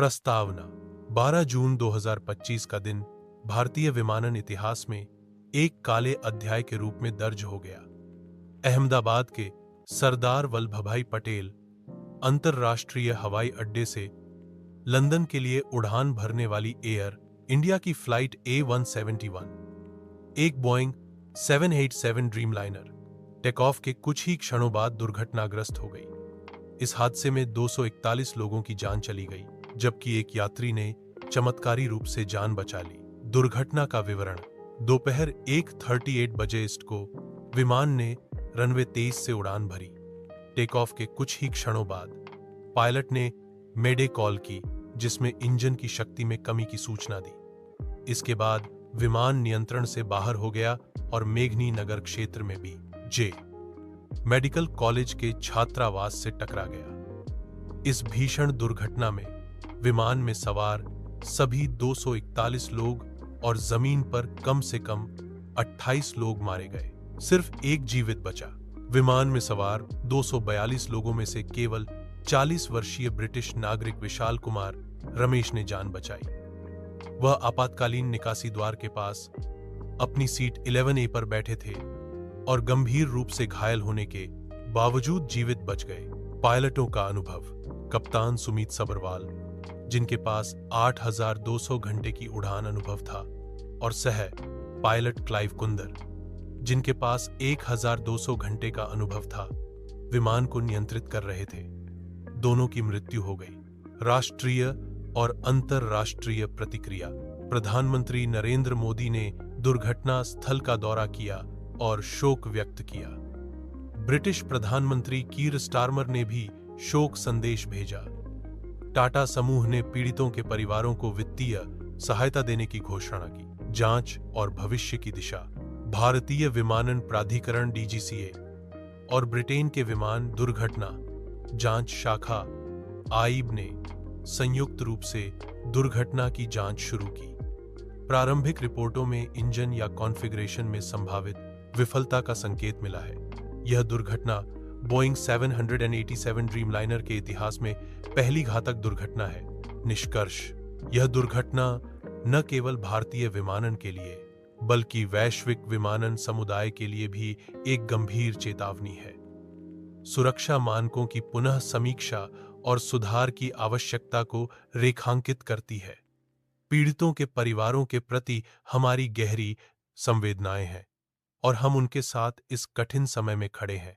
प्रस्तावना 12 जून 2025 का दिन भारतीय विमानन इतिहास में एक काले अध्याय के रूप में दर्ज हो गया। अहमदाबाद के सरदार वल्लभभाई पटेल अंतर्राष्ट्रीय हवाई अड्डे से लंदन के लिए उड़ान भरने वाली एयर इंडिया की फ्लाइट A171, एक बोइंग 787 ड्रीमलाइनर, टेक ऑफ के कुछ ही क्षणों बाद दुर्घटनाग्रस्त हो गई। इस हादसे में 241 लोगों की जान चली गई, जबकि एक यात्री ने चमत्कारी रूप से जान बचा ली। दुर्घटना का विवरण: दोपहर 1:38 बजे ईस्ट को विमान ने रनवे 23 से उड़ान भरी। टेक ऑफ के कुछ ही क्षणों बाद पायलट ने मेडे कॉल की, जिसमें इंजन की शक्ति में कमी की सूचना दी। इसके बाद विमान नियंत्रण से बाहर हो गया और मेघनी नगर क्षेत्र में भी जे मेडिकल कॉलेज के छात्रावास से टकरा गया। इस भीषण दुर्घटना में विमान में सवार सभी 241 लोग और जमीन पर कम से कम 28 लोग मारे गए। सिर्फ एक जीवित बचा। विमान में सवार 242 लोगों में से केवल 40 वर्षीय ब्रिटिश नागरिक विशाल कुमार रमेश ने जान बचाई। वह आपातकालीन निकासी द्वार के पास अपनी सीट 11A पर बैठे थे और गंभीर रूप से घायल होने के बावजूद जीवित बच गए। पायलटों का अनुभव: कप्तान सुमित सबरवाल, जिनके पास 8,200 घंटे की उड़ान अनुभव था, और सह पायलट क्लाइव कुंदर, जिनके पास 1,200 घंटे का अनुभव था, विमान को नियंत्रित कर रहे थे। दोनों की मृत्यु हो गई। राष्ट्रीय और अंतर्राष्ट्रीय प्रतिक्रिया: प्रधानमंत्री नरेंद्र मोदी ने दुर्घटना स्थल का दौरा किया और शोक व्यक्त किया। ब्रिटिश प्रधानमंत्री कीर स्टारमर ने भी शोक संदेश भेजा। टाटा समूह ने पीड़ितों के परिवारों को वित्तीय सहायता देने की घोषणा की। जांच और भविष्य की दिशा: भारतीय विमानन प्राधिकरण DGCA और ब्रिटेन के विमान दुर्घटना जांच शाखा आईब ने संयुक्त रूप से दुर्घटना की जांच शुरू की। प्रारंभिक रिपोर्टों में इंजन या कॉन्फ़िगरेशन में संभावित विफलता का संकेत मिला है। यह दुर्घटना बोइंग 787 ड्रीमलाइनर के इतिहास में पहली घातक दुर्घटना है। निष्कर्ष: यह दुर्घटना न केवल भारतीय विमानन के लिए बल्कि वैश्विक विमानन समुदाय के लिए भी एक गंभीर चेतावनी है। सुरक्षा मानकों की पुनः समीक्षा और सुधार की आवश्यकता को रेखांकित करती है। पीड़ितों के परिवारों के प्रति हमारी गहरी संवेदनाएं हैं और हम उनके साथ इस कठिन समय में खड़े हैं।